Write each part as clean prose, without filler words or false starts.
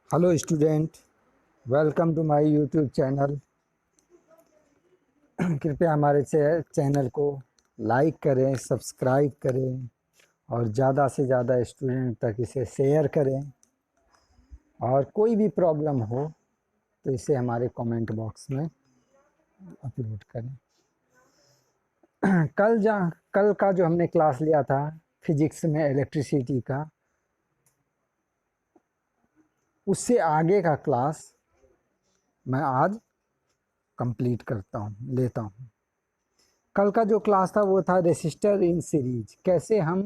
Hello student, welcome to my YouTube channel. कृपया हमारे channel को लाइक करें, सब्सक्राइब करें और ज़्यादा से ज़्यादा स्टूडेंट तक इसे शेयर करें। और कोई भी प्रॉब्लम हो तो इसे हमारे कमेंट बॉक्स में अपलोड करें। कल का जो हमने क्लास लिया था फिजिक्स में इलेक्ट्रिसिटी का, उससे आगे का क्लास मैं आज कंप्लीट लेता हूँ। कल का जो क्लास था वो था रेसिस्टर इन सीरीज, कैसे हम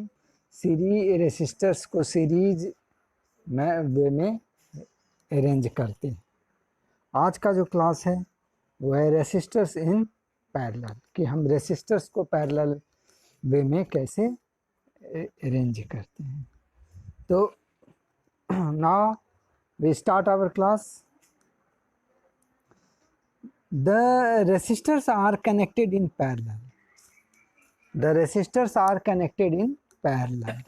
रेसिस्टर्स को सीरीज वे में अरेंज करते हैं। आज का जो क्लास है वो है रेसिस्टर्स इन पैरेलल, कि हम रेसिस्टर्स को पैरेलल वे में कैसे अरेंज करते हैं। तो now we start our class. The resistors are connected in parallel. The resistors are connected in parallel.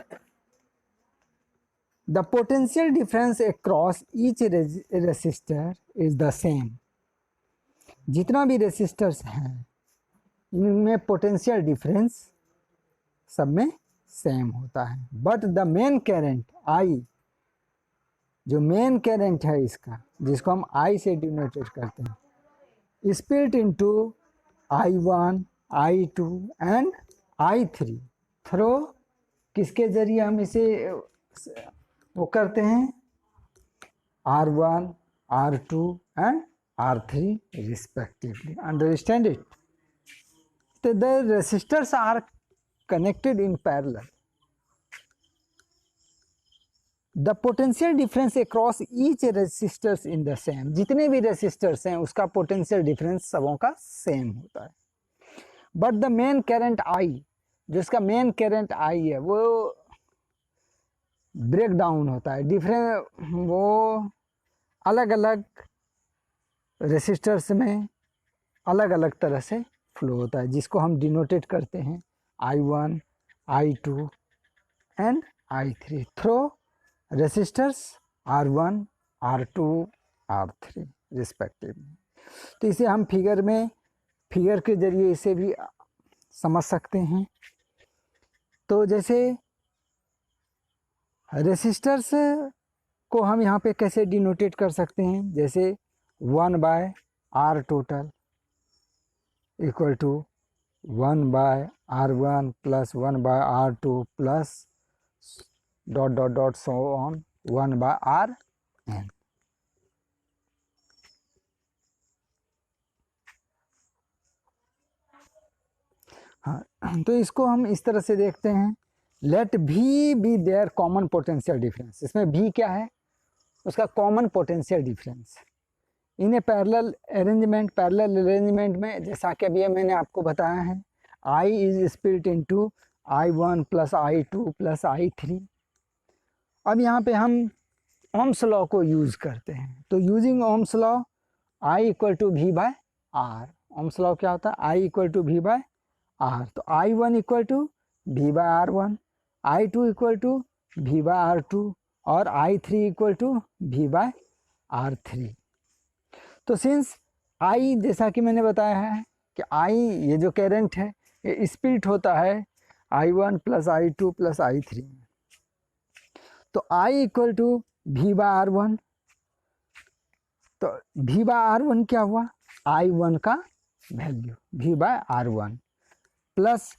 The potential difference across each resistor is the same. जितना भी रेसिस्टर्स हैं इनमें पोटेंशियल डिफरेंस सब में सेम होता है, but the main current I, जो main current है इसका, जिसको हम आई से डिनोटेट करते हैं, split into I1, I2 and I3 throw किसके जरिए हम इसे वो करते हैं, R1, R2 and R3 respectively. Understand it? So the resistors are connected in parallel. The potential difference across each resistors in the same. जितने भी रेसिस्टर्स हैं उसका पोटेंशियल डिफरेंस सबों का सेम होता है, but the main current I, जो इसका मेन करंट आई है वो ब्रेक डाउन होता है, डिफरेंट वो अलग अलग रेसिस्टर्स में अलग अलग तरह से फ्लो होता है, जिसको हम डिनोटेट करते हैं I1, I2 and I3 throw resistors R1, R2, R3 respectively. तो इसे हम फिगर के जरिए इसे भी समझ सकते हैं। तो जैसे रेसिस्टर्स को हम यहाँ पे कैसे डिनोटेट कर सकते हैं, जैसे 1/R total equal to 1/R1 plus 1/R2 plus dot dot dot so on 1/Rn। हाँ, तो इसको हम इस तरह से देखते हैं, लेट भी be their common potential difference. इसमें भी क्या है, उसका कॉमन पोटेंशियल डिफरेंस। इन ए पैरेलल अरेंजमेंट में जैसा कि अभी मैंने आपको बताया है, I is split into I1 plus I2 plus I3। अब यहाँ पे हम ओम्स लॉ को यूज़ करते हैं, तो using ohm's law I equal to V by R. Ohm's law क्या होता है, I equal to V by R. तो I1 equal to V by R1, I2 equal to V by R2 और I3 equal to V by R3। तो since I, जैसा कि मैंने बताया है कि I, ये जो करंट है ये स्प्लिट होता है I1 plus I2 plus I3। तो I equal to V by R1, तो V बाय R1 क्या हुआ, I1 का value V by R1 plus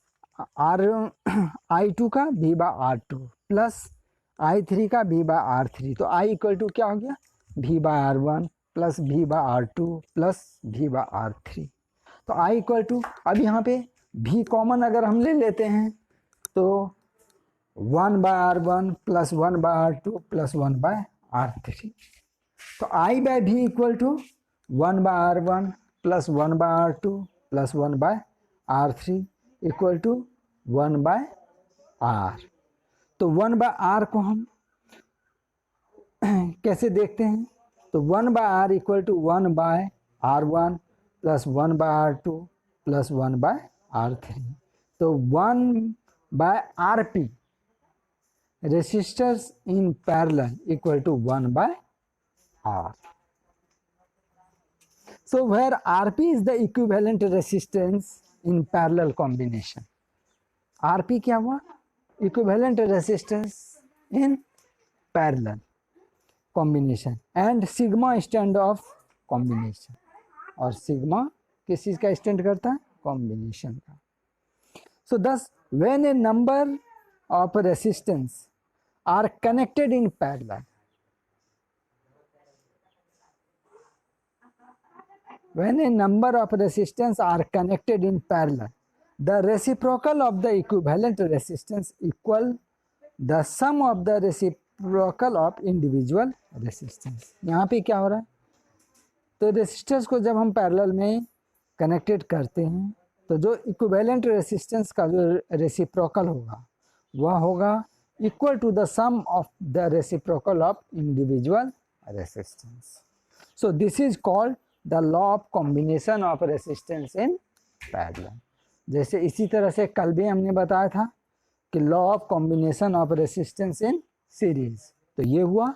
I2 का V by R2 plus I3 का V बाय R3। तो I इक्वल टू क्या हो गया, V by R1 plus V by R2 plus V by R3। तो I इक्वल टू, अब यहाँ पे V कॉमन अगर हम ले लेते हैं तो 1/R1 plus 1/R2 plus 1/R3। तो I by V equal to 1/R1 plus 1/R2 plus 1/R3 equal to 1/R। तो 1/R को हम कैसे देखते हैं, तो 1/R equal to 1/R1 plus 1/R2 plus 1/R3। तो 1/RP resistors in parallel equal to 1/R। R. So where Rp is the equivalent resistance in parallel combination. Rp क्या हुआ? Equivalent resistance in parallel combination and sigma stand of combination. और sigma किस चीज का stand करता है? Combination का. So thus when a number of resistance are connected in parallel, when a number of resistance are connected in parallel, the reciprocal of the equivalent resistance equal the sum of the reciprocal of individual resistance. यहाँ पे क्या हो रहा है? तो resistors को जब हम पैरेलल में कनेक्टेड करते हैं तो जो इक्विवेलेंट रेसिस्टेंस का जो रेसिप्रोकल होगा वह होगा equal to the sum of the reciprocal of individual resistance. So this is called the law of combination of resistance in parallel. जैसे इसी तरह से कल भी हमने बताया था कि law of combination of resistance in series. तो ये हुआ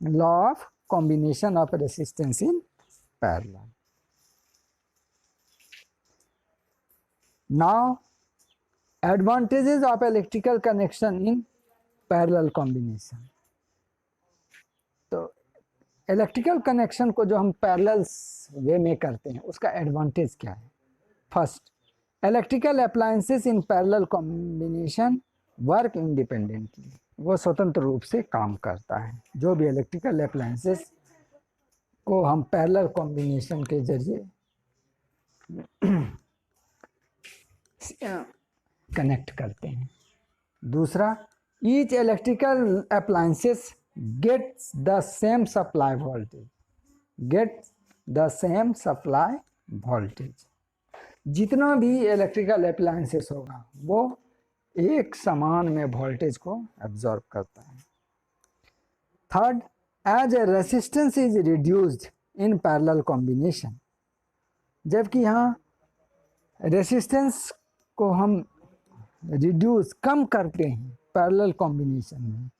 law of combination of resistance in parallel. Now advantages of electrical connection in parallel combination. तो इलेक्ट्रिकल कनेक्शन को जो हम पैरेलल वे में करते हैं उसका एडवांटेज क्या है? फर्स्ट, इलेक्ट्रिकल अप्लायंसेस इन पैरेलल कॉम्बिनेशन वर्क इंडिपेंडेंटली. वो स्वतंत्र रूप से काम करता है. जो भी इलेक्ट्रिकल अप्लायंसेस को हम पैरेलल कॉम्बिनेशन के जरिए कनेक्ट करते हैं. दूसरा, each electrical appliances gets the same supply voltage. Gets the same supply voltage. जितना भी इलेक्ट्रिकल अप्लायंसेस होगा वो एक समान में वोल्टेज को एब्जॉर्ब करता है. Third, as a resistance is reduced in parallel combination. जबकि यहाँ रेसिस्टेंस को हम रिड्यूस कम करते हैं पैरेलल कॉम्बिनेशन में.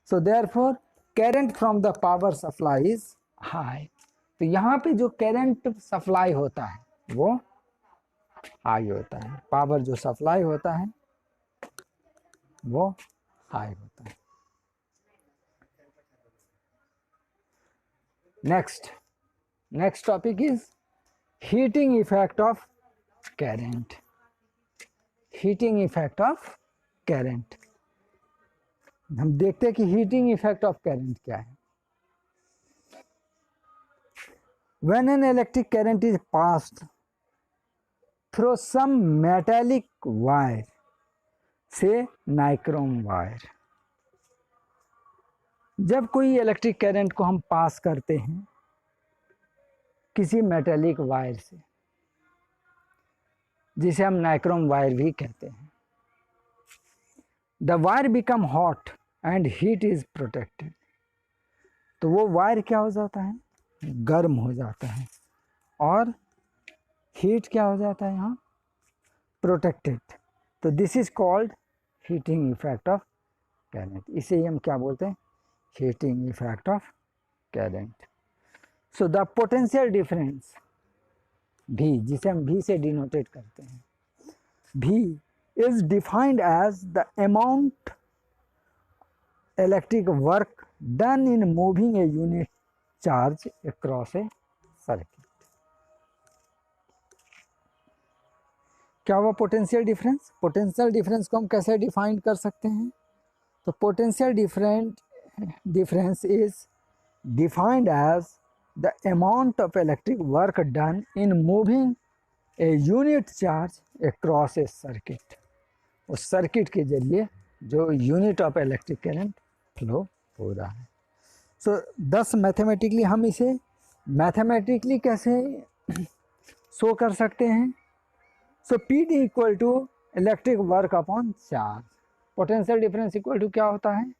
So therefore current from the power supply is high. तो यहाँ पे जो करंट सप्लाई होता है वो हाई होता है. पावर जो सप्लाई होता है वो हाई होता है. Next topic is heating effect of current. Heating effect of current. हम देखते हैं कि हीटिंग इफेक्ट ऑफ करंट क्या है. When an electric current is passed through some metallic wire, say nichrome wire. जब कोई इलेक्ट्रिक करंट को हम पास करते हैं किसी मेटालिक वायर से, जिसे हम नाइक्रोम वायर भी कहते हैं, the wire become hot and heat is protected. तो वो वायर क्या हो जाता है? गर्म हो जाता है. और हीट क्या हो जाता है? यहाँ प्रोटेक्टेड. तो this is called heating effect of current. इसे ही हम क्या बोलते हैं? Heating effect of current. So the potential difference V, जिसे हम भी से डिनोटेड करते हैं, V is defined as the amount electric work done in moving a unit charge across a circuit. क्या हुआ पोटेंशियल डिफरेंस? पोटेंशियल डिफरेंस को हम कैसे डिफाइन कर सकते हैं? तो potential difference is defined as the amount of electric work done in moving a unit charge across a circuit. उस सर्किट के जरिए जो unit of electric current flow हो रहा है. सो दस मैथमेटिकली हम इसे मैथमेटिकली कैसे शो कर सकते हैं? So P D equal to electric work upon charge. Potential difference equal to क्या होता है?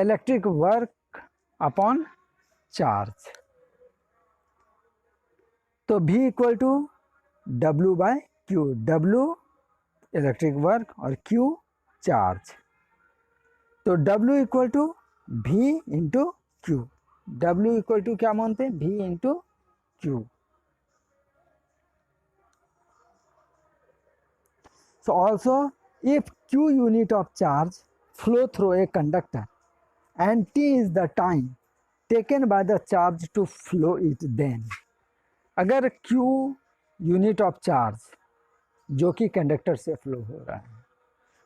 Electric work upon charge. तो V equal to W by Q. W electric work और Q चार्ज. तो W equal to V into Q, W equal to क्या मानते हैं, V into Q. So also if Q unit of charge flow through a conductor and T is the time taken by the charge to flow it, then अगर Q unit of charge जो कि conductor से flow हो रहा है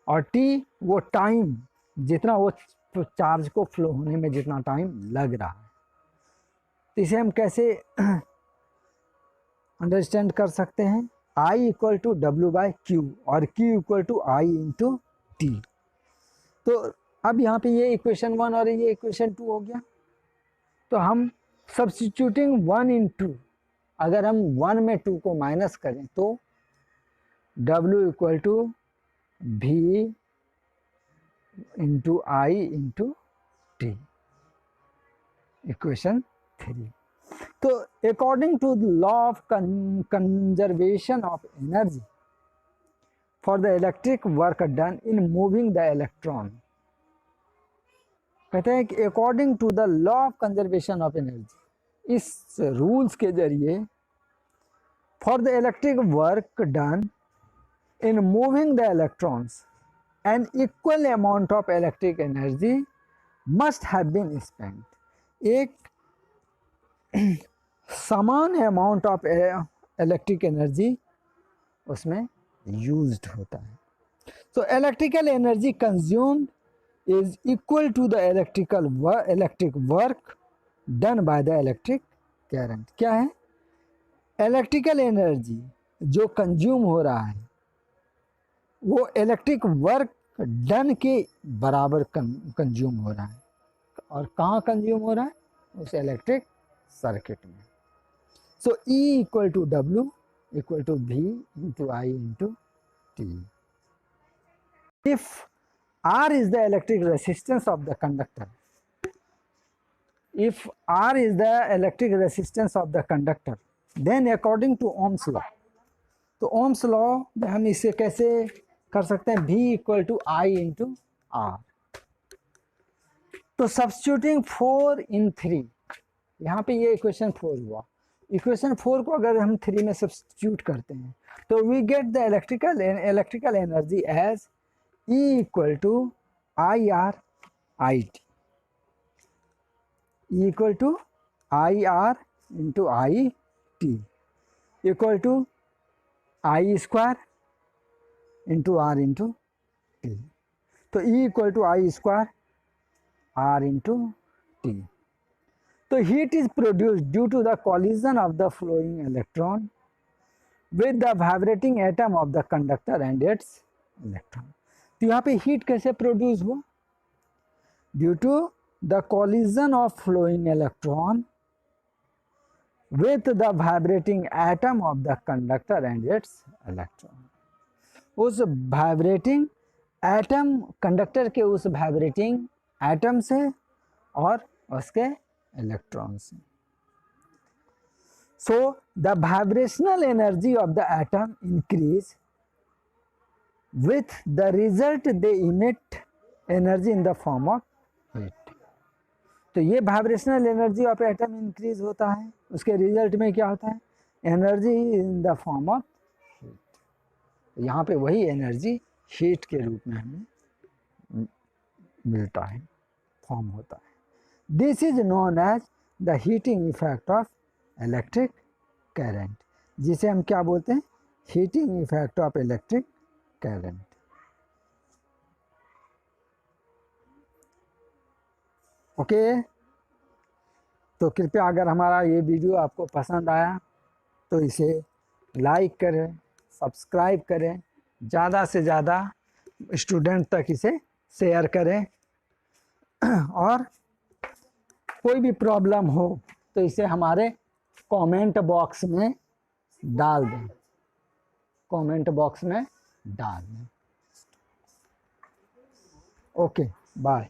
और T वो time जितना वो चार्ज को फ्लो होने में जितना टाइम लग रहा है, तो इसे हम कैसे अंडरस्टैंड कर सकते हैं, I equal to W by Q और Q equal to I into T. तो अब यहाँ पे ये इक्वेशन 1 और ये इक्वेशन 2 हो गया. तो हम सब्स्टिट्यूटिंग 1 इन 2, अगर हम 1 में 2 को माइनस करें तो W equal to V into I into T, equation 3. तो according to the law of conservation of energy for the electric work done in moving the electron, कहते हैं कि according to the law of conservation of energy, इस rules के जरिए for the electric work done in moving the electrons an equal amount of electric energy must have been spent. एक समान amount of electric energy उसमें used होता है. So electrical energy consumed is equal to the electric work done by the electric current. क्या है, electrical energy जो consume हो रहा है वो इलेक्ट्रिक वर्क डन के बराबर कंज्यूम हो रहा है. और कहाँ कंज्यूम हो रहा है, उस इलेक्ट्रिक सर्किट में. So E equal to W equal to V into I into T. If R is the electric resistance of the conductor, if R is the electric resistance of the conductor, then according to Ohm's law, तो Ohm's law में हम इसे कैसे कर सकते हैं, V equal to I into R. तो substituting 4 in 3, यहाँ पे ये इक्वेशन 4 हुआ. इक्वेशन 4 को अगर हम 3 में सब्स्टिट्यूट करते हैं तो we get the electrical energy as E equal to I R I T, E equal to I R into I T equal to I square into R into T. तो E equal to I square R into T. तो heat is produced due to the collision of the flowing electron with the vibrating atom of the conductor and its electron. तो यहाँ पे heat कैसे produce हुआ, due to the collision of flowing electron with the vibrating atom of the conductor and its electron. उस vibrating atom, conductor के उस vibrating atom से और उसके इलेक्ट्रॉन से. So the vibrational energy of the atom increase, with the result they emit energy in the form of heat. तो ये vibrational energy of atom increase होता है, उसके रिजल्ट में क्या होता है, energy in the form of heat. यहाँ पे वही एनर्जी हीट के रूप में हमें मिलता है, फॉर्म होता है. This is known as the heating effect of electric current, जिसे हम क्या बोलते हैं, heating effect of electric current. Okay, तो कृपया अगर हमारा ये वीडियो आपको पसंद आया तो इसे लाइक करें, सब्सक्राइब करें, ज़्यादा से ज़्यादा स्टूडेंट तक इसे शेयर करें. और कोई भी प्रॉब्लम हो तो इसे हमारे कमेंट बॉक्स में डाल दें, कमेंट बॉक्स में डाल दें. Okay, bye.